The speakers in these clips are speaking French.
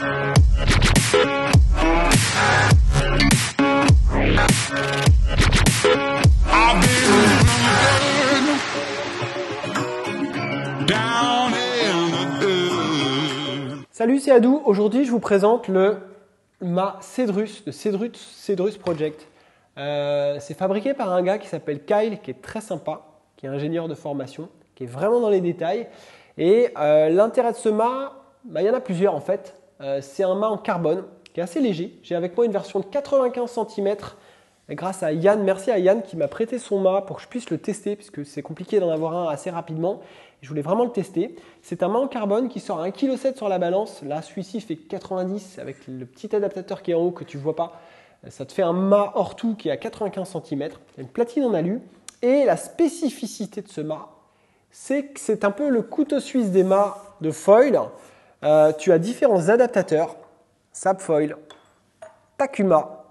Salut, c'est Adou. Aujourd'hui, je vous présente le mât Cedrus de Cedrus Project. C'est fabriqué par un gars qui s'appelle Kyle, qui est très sympa, qui est ingénieur de formation, qui est vraiment dans les détails. Et l'intérêt de ce mât, il y en a plusieurs en fait. C'est un mât en carbone qui est assez léger. J'ai avec moi une version de 95 cm grâce à Yann. Merci à Yann qui m'a prêté son mât pour que je puisse le tester puisque c'est compliqué d'en avoir un assez rapidement. Je voulais vraiment le tester. C'est un mât en carbone qui sort à 1,7 kg sur la balance. Là, celui-ci fait 90 avec le petit adaptateur qui est en haut que tu ne vois pas. Ça te fait un mât hors tout qui est à 95 cm. Il y a une platine en alu. Et la spécificité de ce mât, c'est que c'est un peu le couteau suisse des mâts de foil. Tu as différents adaptateurs. Sabfoil, Takuma,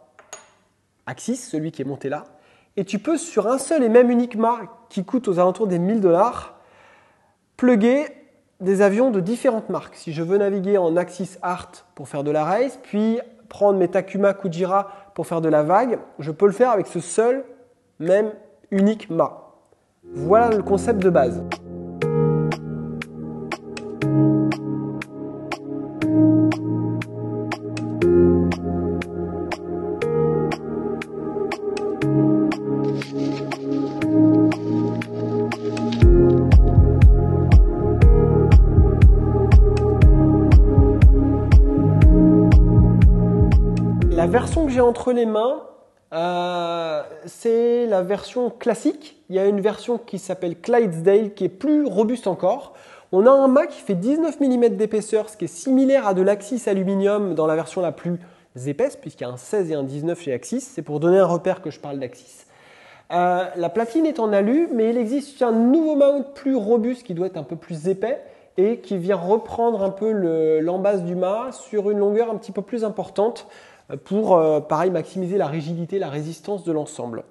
Axis, celui qui est monté là. Et tu peux, sur un seul et même unique mât qui coûte aux alentours des 1000 $, plugger des avions de différentes marques. Si je veux naviguer en Axis Art pour faire de la race, puis prendre mes Takuma Kujira pour faire de la vague, je peux le faire avec ce seul, même, unique mât. Voilà le concept de base. La version que j'ai entre les mains, c'est la version classique. Il y a une version qui s'appelle Clydesdale qui est plus robuste encore. On a un mât qui fait 19 mm d'épaisseur, ce qui est similaire à de l'Axis aluminium dans la version la plus épaisse, puisqu'il y a un 16 et un 19 chez Axis. C'est pour donner un repère que je parle d'Axis. La platine est en alu, mais il existe un nouveau mount plus robuste qui doit être un peu plus épais et qui vient reprendre un peu l'embase du mât sur une longueur un petit peu plus importante pour, pareil, maximiser la rigidité, la résistance de l'ensemble.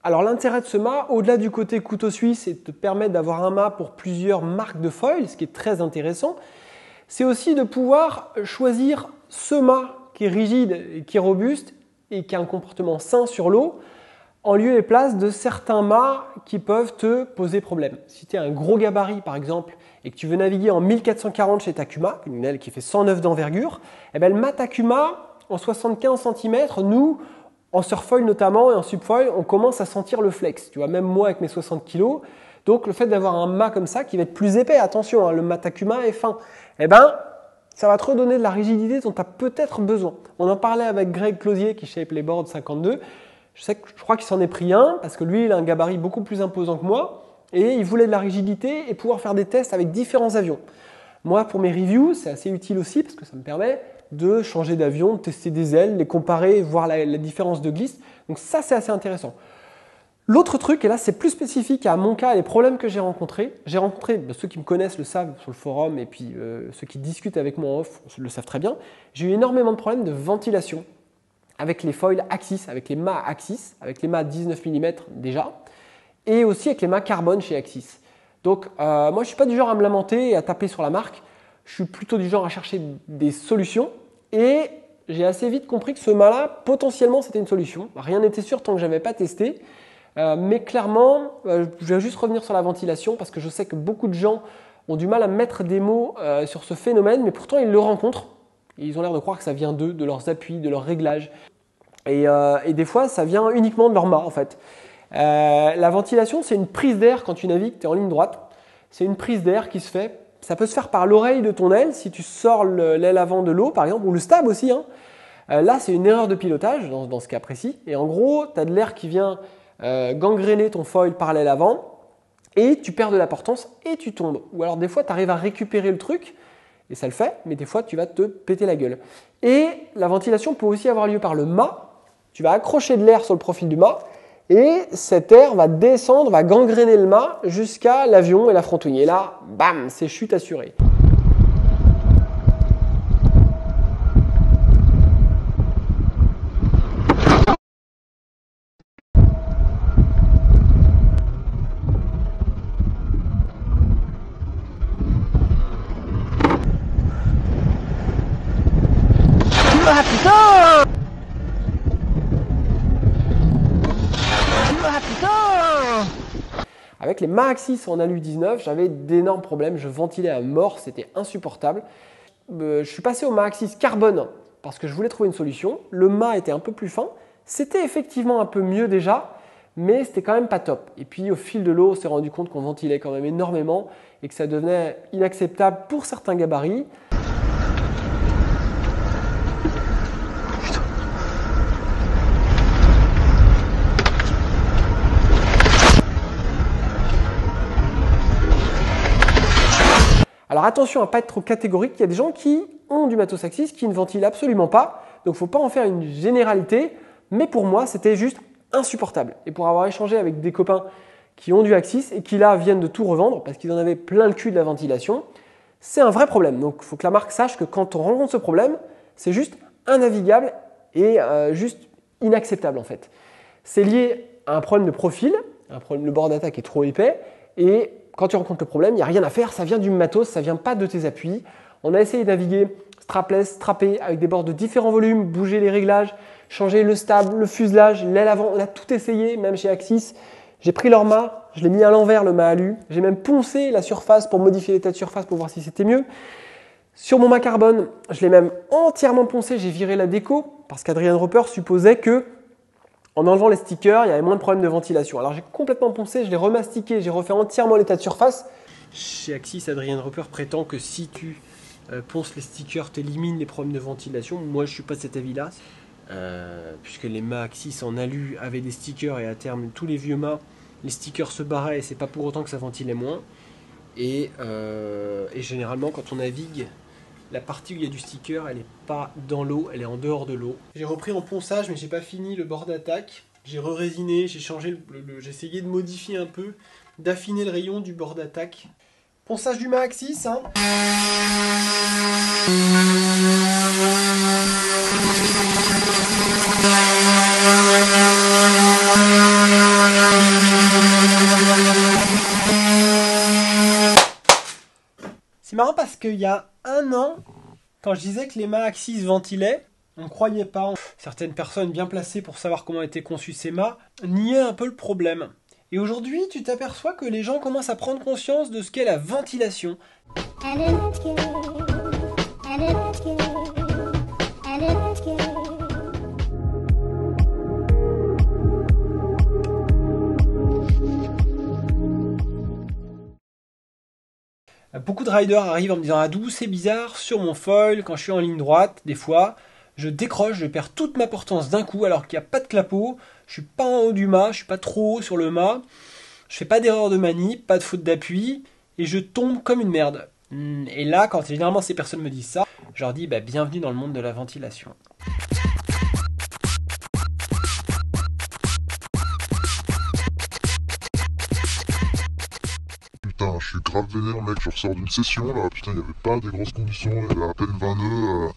Alors l'intérêt de ce mât, au-delà du côté couteau suisse, c'est de te permettre d'avoir un mât pour plusieurs marques de foil, ce qui est très intéressant. C'est aussi de pouvoir choisir ce mât qui est rigide et qui est robuste et qui a un comportement sain sur l'eau, en lieu et place de certains mâts qui peuvent te poser problème. Si tu as un gros gabarit par exemple et que tu veux naviguer en 1440 chez Takuma, une aile qui fait 109 d'envergure, eh bien, le mât Takuma en 75 cm, nous, en surfoil notamment et en subfoil, on commence à sentir le flex. Tu vois, même moi avec mes 60 kg. Donc le fait d'avoir un mât comme ça qui va être plus épais, attention, hein, le mât Takuma est fin, eh ben, ça va te redonner de la rigidité dont tu as peut-être besoin. On en parlait avec Greg Closier qui shape les boards 52. Je crois qu'il s'en est pris un parce que lui, il a un gabarit beaucoup plus imposant que moi et il voulait de la rigidité et pouvoir faire des tests avec différents avions. Moi, pour mes reviews, c'est assez utile aussi parce que ça me permet de changer d'avion, de tester des ailes, les comparer, voir la différence de glisse. Donc ça, c'est assez intéressant. L'autre truc, et là c'est plus spécifique à mon cas et les problèmes que j'ai rencontrés, ceux qui me connaissent le savent sur le forum et puis ceux qui discutent avec moi en off le savent très bien, j'ai eu énormément de problèmes de ventilation avec les foils Axis, avec les mâts Axis, avec les mâts 19 mm déjà, et aussi avec les mâts carbone chez Axis. Donc moi je ne suis pas du genre à me lamenter et à taper sur la marque, je suis plutôt du genre à chercher des solutions et j'ai assez vite compris que ce mât-là, potentiellement, c'était une solution. Rien n'était sûr tant que je n'avais pas testé. Mais clairement, je vais juste revenir sur la ventilation parce que je sais que beaucoup de gens ont du mal à mettre des mots sur ce phénomène, mais pourtant ils le rencontrent. Et ils ont l'air de croire que ça vient d'eux, de leurs appuis, de leurs réglages. Et des fois, ça vient uniquement de leur mât en fait. La ventilation, c'est une prise d'air quand tu navigues, tu es en ligne droite. C'est une prise d'air qui se fait. Ça peut se faire par l'oreille de ton aile si tu sors l'aile avant de l'eau par exemple, ou le stab aussi. Hein. Là, c'est une erreur de pilotage dans ce cas précis. Et en gros, tu as de l'air qui vient gangréner ton foil par l'aile avant et tu perds de la portance et tu tombes. Ou alors des fois, tu arrives à récupérer le truc et ça le fait, mais des fois, tu vas te péter la gueule. Et la ventilation peut aussi avoir lieu par le mât. Tu vas accrocher de l'air sur le profil du mât et cet air va descendre, va gangréner le mât jusqu'à l'avion et la frontouille. Et là, bam, c'est chute assurée. Ah putain! Ah putain! Avec les Maxxis en alu 19, j'avais d'énormes problèmes, je ventilais à mort, c'était insupportable. Je suis passé au Maxxis carbone parce que je voulais trouver une solution. Le mât était un peu plus fin, c'était effectivement un peu mieux déjà, mais c'était quand même pas top. Et puis au fil de l'eau, on s'est rendu compte qu'on ventilait quand même énormément et que ça devenait inacceptable pour certains gabarits. Alors attention à ne pas être trop catégorique, il y a des gens qui ont du matos Axis qui ne ventilent absolument pas, donc il ne faut pas en faire une généralité, mais pour moi c'était juste insupportable. Et pour avoir échangé avec des copains qui ont du Axis et qui là viennent de tout revendre parce qu'ils en avaient plein le cul de la ventilation, c'est un vrai problème. Donc il faut que la marque sache que quand on rencontre ce problème, c'est juste innavigable et juste inacceptable en fait. C'est lié à un problème de profil, le bord d'attaque est trop épais et quand tu rencontres le problème, il n'y a rien à faire, ça vient du matos, ça ne vient pas de tes appuis. On a essayé de naviguer strapless, strappé, avec des bords de différents volumes, bouger les réglages, changer le stable, le fuselage, l'aile avant, on a tout essayé, même chez Axis. J'ai pris leur mât, je l'ai mis à l'envers le mât alu, j'ai même poncé la surface pour modifier l'état de surface pour voir si c'était mieux. Sur mon mât carbone, je l'ai même entièrement poncé, j'ai viré la déco, parce qu'Adrian Roper supposait que en enlevant les stickers, il y avait moins de problèmes de ventilation. Alors j'ai complètement poncé, je l'ai remastiqué, j'ai refait entièrement l'état de surface. Chez Axis, Adrian Roper prétend que si tu ponces les stickers, tu élimines les problèmes de ventilation. Moi, je ne suis pas de cet avis-là. Puisque les mâts Axis en alu avaient des stickers et à terme, tous les vieux mâts, les stickers se barraient et c'est pas pour autant que ça ventilait moins. Et généralement, quand on navigue, la partie où il y a du sticker, elle n'est pas dans l'eau, elle est en dehors de l'eau. J'ai repris en ponçage, mais j'ai pas fini le bord d'attaque. J'ai re-résiné, j'ai changé, j'ai essayé de modifier un peu, d'affiner le rayon du bord d'attaque. Ponçage du mât Axis, hein. C'est marrant parce qu'il y a un an, quand je disais que les mâts Axis ventilaient, on ne croyait pas. Certaines personnes bien placées pour savoir comment étaient conçus ces mâts niaient un peu le problème. Et aujourd'hui, tu t'aperçois que les gens commencent à prendre conscience de ce qu'est la ventilation. Beaucoup de riders arrivent en me disant « Ah d'où c'est bizarre, sur mon foil, quand je suis en ligne droite, des fois, je décroche, je perds toute ma portance d'un coup alors qu'il n'y a pas de clapot, je suis pas en haut du mât, je suis pas trop haut sur le mât, je fais pas d'erreur de manip, pas de faute d'appui, et je tombe comme une merde. » Et là, quand généralement ces personnes me disent ça, je leur dis « Bienvenue dans le monde de la ventilation. » Putain, je suis grave vénère mec, je ressors d'une session là, putain il n'y avait pas des grosses conditions, il y avait à peine 20 nœuds,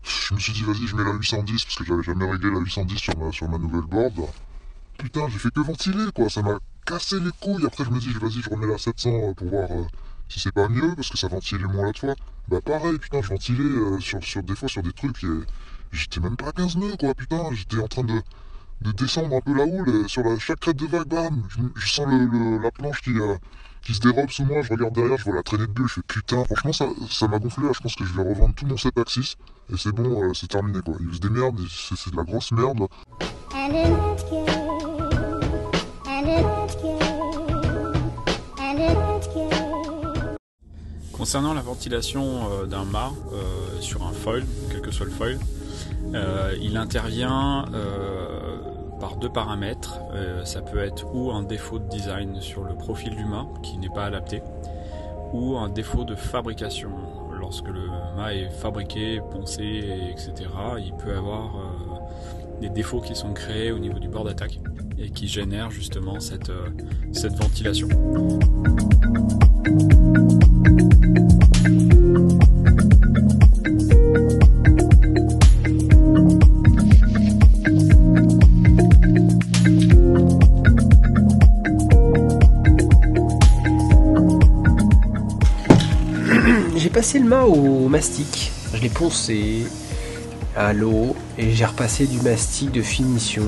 je me suis dit vas-y je mets la 810 parce que j'avais jamais réglé la 810 sur ma nouvelle board. Putain j'ai fait que ventiler quoi, ça m'a cassé les couilles, après je me dis vas-y je remets la 700 pour voir si c'est pas mieux parce que ça ventilait moins l'autre fois. Bah pareil putain je ventilais des fois sur des trucs et j'étais même pas à 15 nœuds quoi putain, j'étais en train de descendre un peu la houle, sur chaque crête de vague, bam, je sens la planche qui se dérobe sous moi, je regarde derrière, je vois la traînée de bulle, je fais putain, franchement ça m'a gonflé, là, je pense que je vais revendre tout mon set Axis, et c'est bon, c'est terminé quoi, il se démerde, c'est de la grosse merde. Concernant la ventilation d'un mât sur un foil, quel que soit le foil, il intervient par deux paramètres. Ça peut être ou un défaut de design sur le profil du mât qui n'est pas adapté, ou un défaut de fabrication. Lorsque le mât est fabriqué, poncé, etc., il peut avoir des défauts qui sont créés au niveau du bord d'attaque et qui génèrent justement cette ventilation. J'ai passé le mât au mastic, je l'ai poncé, à l'eau et j'ai repassé du mastic de finition.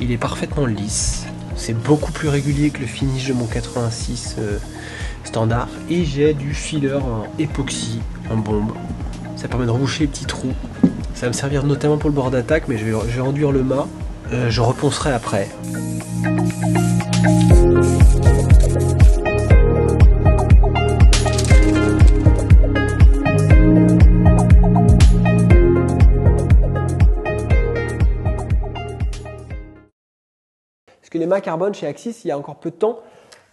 Il est parfaitement lisse. C'est beaucoup plus régulier que le finish de mon 86 standard. Et j'ai du filler en époxy, en bombe. Ça permet de reboucher les petits trous. Ça va me servir notamment pour le bord d'attaque, mais je vais enduire le mât. Je reponcerai après. Parce que les mâts carbone chez Axis, il y a encore peu de temps,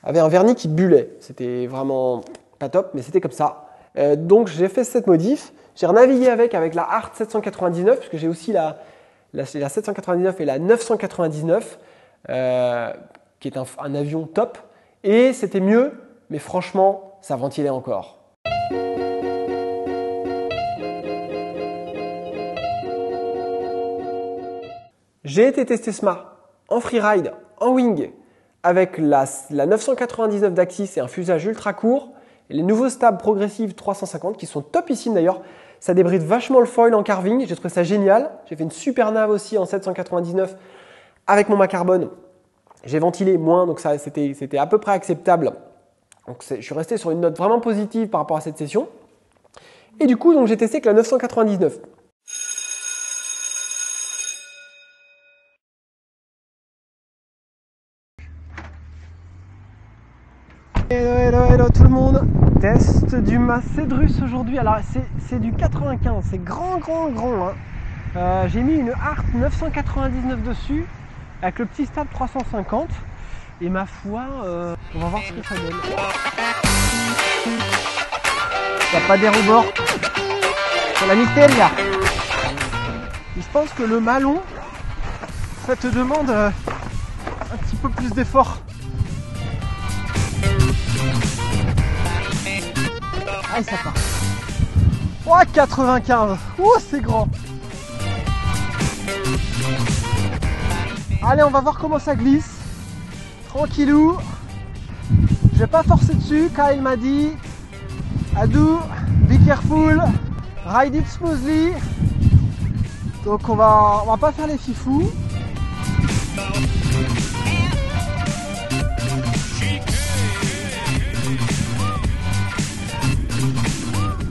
avaient un vernis qui bullait. C'était vraiment pas top, mais c'était comme ça. Donc j'ai fait cette modif. J'ai renavigué avec la Art 799, parce que j'ai aussi la 799 et la 999, qui est un avion top. Et c'était mieux, mais franchement, ça ventilait encore. J'ai été tester ce mât en freeride, en wing, avec la 999 d'Axis et un fuselage ultra court, et les nouveaux stabs progressives 350 qui sont topissimes d'ailleurs. Ça débride vachement le foil en carving, j'ai trouvé ça génial. J'ai fait une super nave aussi en 799 avec mon mât carbone. J'ai ventilé moins, donc c'était à peu près acceptable. Donc je suis resté sur une note vraiment positive par rapport à cette session. Et du coup, j'ai testé avec la 999. Hello tout le monde. Test du mât Cedrus aujourd'hui. Alors c'est du 95, c'est grand hein. J'ai mis une Art 999 dessus avec le petit stab 350 et ma foi on va voir ce que ça donne. Il n'y a pas d'air au bord, c'est la nickel là. Et je pense que le mât long, ça te demande un petit peu plus d'effort. Ah, ça part. Oh, 95. Oh, c'est grand. Allez, on va voir comment ça glisse. Tranquillou. Je vais pas forcer dessus. Kyle m'a dit Adu, be careful, ride it smoothly. Donc on va pas faire les fifous.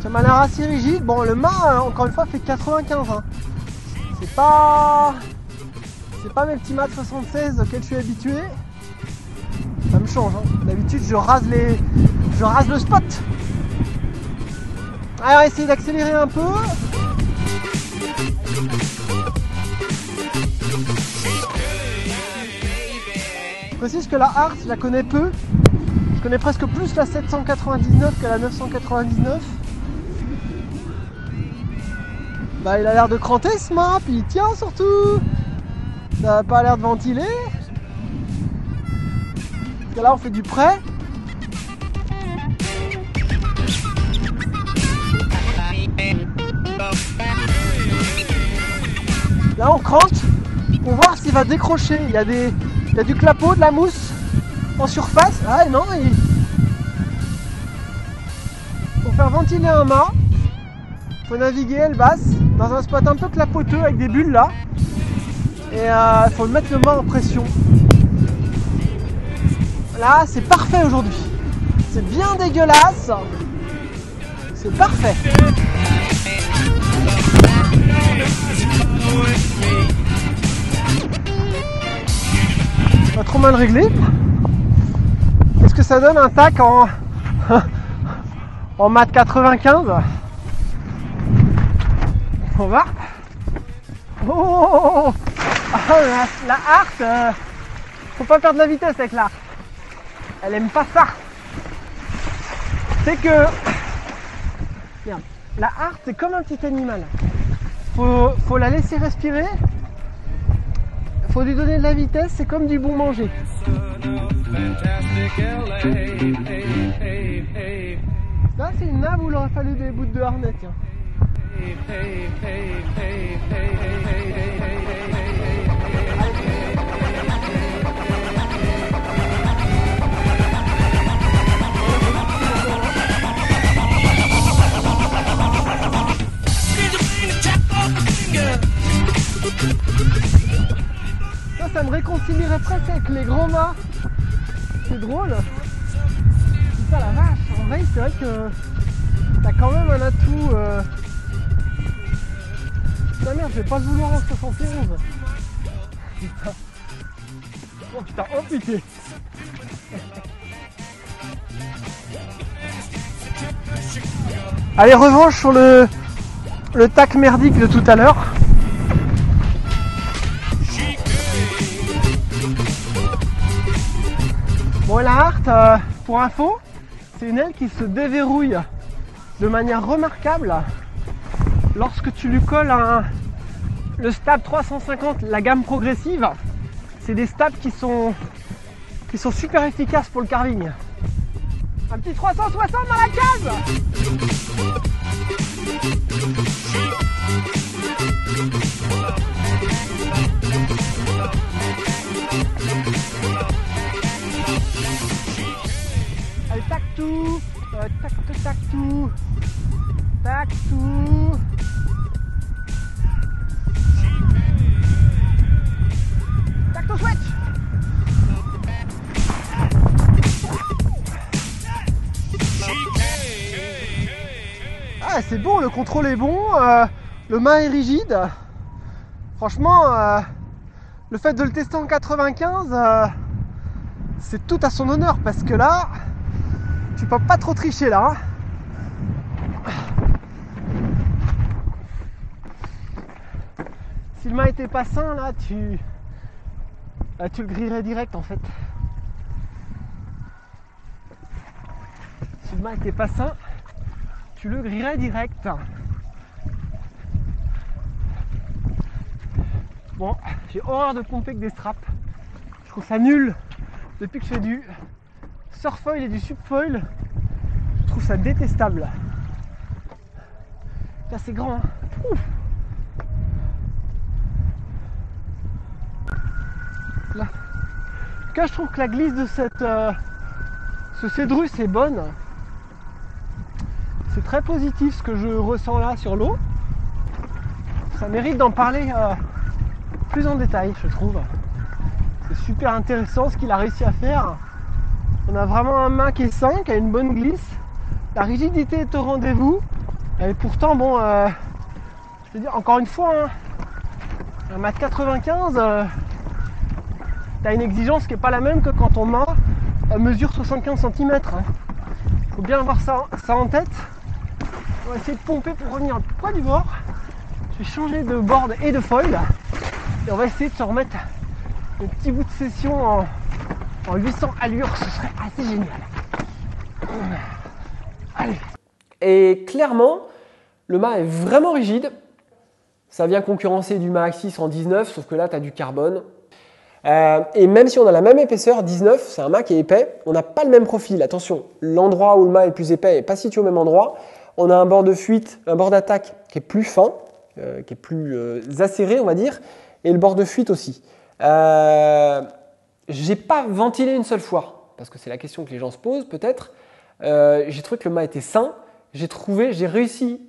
Ça m'a l'air assez rigide. Bon, le mât, encore une fois, fait 95. Hein. C'est pas mes petits mâts de 76 auxquels je suis habitué. Ça me change. Hein. D'habitude, je rase le spot. Alors, on va essayer d'accélérer un peu. Je précise que la Art, je la connais peu. Je connais presque plus la 799 que la 999. Bah, il a l'air de cranter ce mât, puis il tient surtout. Ça n'a pas l'air de ventiler. Parce que là, on fait du prêt. Là, on crante pour voir s'il va décrocher. Il y a du clapot, de la mousse en surface. Ah non, pour faire ventiler un mât, il faut naviguer aile basse dans un spot un peu clapoteux avec des bulles là. Et il faut mettre le mât en pression. Là, c'est parfait aujourd'hui. C'est bien dégueulasse. C'est parfait. Pas trop mal réglé. Qu'est-ce que ça donne un tac en mat 95? On va. Oh, la Art, faut pas perdre la vitesse avec l'Art. Elle aime pas ça. C'est que merde, la Art c'est comme un petit animal. Faut la laisser respirer. Faut lui donner de la vitesse, c'est comme du bon manger. Là c'est une nave où il aurait fallu des bouts de harnais, tiens. m'assimilerais presque avec les grands mâts. C'est drôle. Putain la vache, en vrai c'est vrai que t'as quand même un atout. Putain merde, je vais pas le vouloir en 71. Putain. Oh putain, oh putain. Allez, revanche sur le tac merdique de tout à l'heure. Bon, la Hart, pour info, c'est une aile qui se déverrouille de manière remarquable lorsque tu lui colles le stab 350, la gamme progressive. C'est des stabs qui sont super efficaces pour le carving. Un petit 360 dans la case. Allez, tac tout, tac tout, tac tout, tac tout. Tac tout switch. Ah, c'est bon, le contrôle est bon, le mât est rigide. Franchement, le fait de le tester en 95, c'est tout à son honneur parce que là, tu peux pas trop tricher là. Si le mât était pas sain, là, tu le grillerais direct en fait. Si le mât était pas sain, tu le grillerais direct. Bon, j'ai horreur de pomper avec des straps. Je trouve ça nul depuis que je fais du surfoil et du subfoil. Je trouve ça détestable. Là, c'est grand. Hein. Ouf. Là. En tout cas, je trouve que la glisse de ce Cédrus est bonne. C'est très positif ce que je ressens là sur l'eau. Ça mérite d'en parler plus en détail, je trouve. C'est super intéressant ce qu'il a réussi à faire. On a vraiment un mât qui est sain, qui a une bonne glisse. La rigidité est au rendez-vous. Et pourtant, bon, je veux dire, encore une fois, hein, un mât de 95, t'as une exigence qui n'est pas la même que quand ton mât mesure 75 cm. Hein. Faut bien avoir ça en tête. On va essayer de pomper pour revenir près du bord. Je vais changer de board et de foil. Et on va essayer de se remettre un petit bout de session en 800 allures. Ce serait assez génial. Allez. Et clairement, le mât est vraiment rigide. Ça vient concurrencer du mât Axis en 19, sauf que là, tu as du carbone. Et même si on a la même épaisseur, 19, c'est un mât qui est épais, on n'a pas le même profil. Attention, l'endroit où le mât est le plus épais n'est pas situé au même endroit. On a un bord de fuite, un bord d'attaque qui est plus fin, qui est plus acéré, on va dire, et le bord de fuite aussi. J'ai pas ventilé une seule fois, parce que c'est la question que les gens se posent peut-être. J'ai trouvé que le mât était sain. J'ai réussi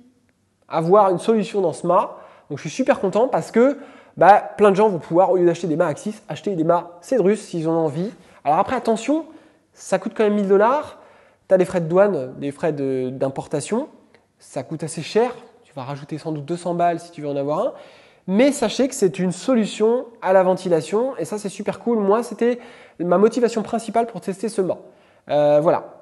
à avoir une solution dans ce mât. Donc je suis super content parce que plein de gens vont pouvoir, au lieu d'acheter des mâts Axis, acheter des mâts Cédrus s'ils en ont envie. Alors après, attention, ça coûte quand même 1000 $. Tu as des frais de douane, des frais d'importation. Ça coûte assez cher. Tu vas rajouter sans doute 200 balles si tu veux en avoir un. Mais sachez que c'est une solution à la ventilation. Et ça, c'est super cool. Moi, c'était ma motivation principale pour tester ce mât. Voilà.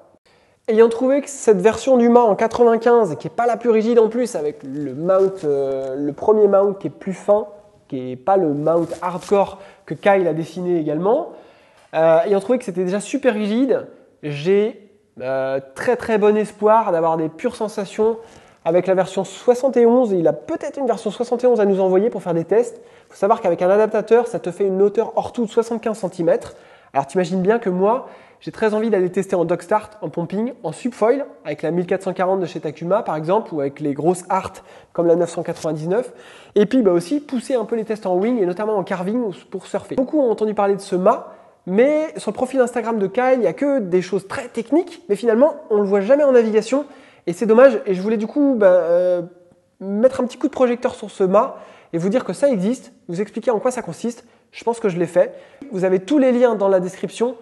Ayant trouvé que cette version du mât en 95, qui n'est pas la plus rigide en plus, avec le premier mount qui est plus fin, qui n'est pas le mount hardcore que Kyle a dessiné également, ayant trouvé que c'était déjà super rigide, j'ai très très bon espoir d'avoir des pures sensations avec la version 71. Il a peut-être une version 71 à nous envoyer pour faire des tests. Il faut savoir qu'avec un adaptateur, ça te fait une hauteur hors tout de 75 cm. Alors t'imagines bien que moi, j'ai très envie d'aller tester en dog start, en pumping, en subfoil, avec la 1440 de chez Takuma par exemple, ou avec les grosses Art comme la 999. Et puis aussi pousser un peu les tests en wing et notamment en carving pour surfer. Beaucoup ont entendu parler de ce mât, mais sur le profil Instagram de Kyle, il n'y a que des choses très techniques, mais finalement, on ne le voit jamais en navigation. Et c'est dommage, et je voulais du coup mettre un petit coup de projecteur sur ce mât et vous dire que ça existe, vous expliquer en quoi ça consiste. Je pense que je l'ai fait. Vous avez tous les liens dans la description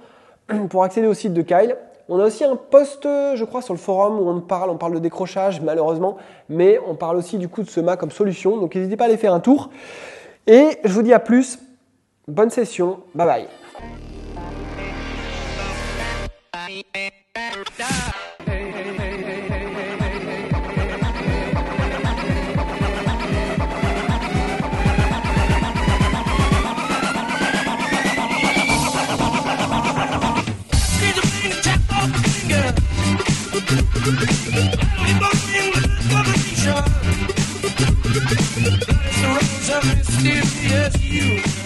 pour accéder au site de Kyle. On a aussi un post, je crois, sur le forum où on parle de décrochage malheureusement, mais on parle aussi du coup de ce Mac comme solution. Donc n'hésitez pas à aller faire un tour. Et je vous dis à plus. Bonne session. Bye bye. Mysterious you.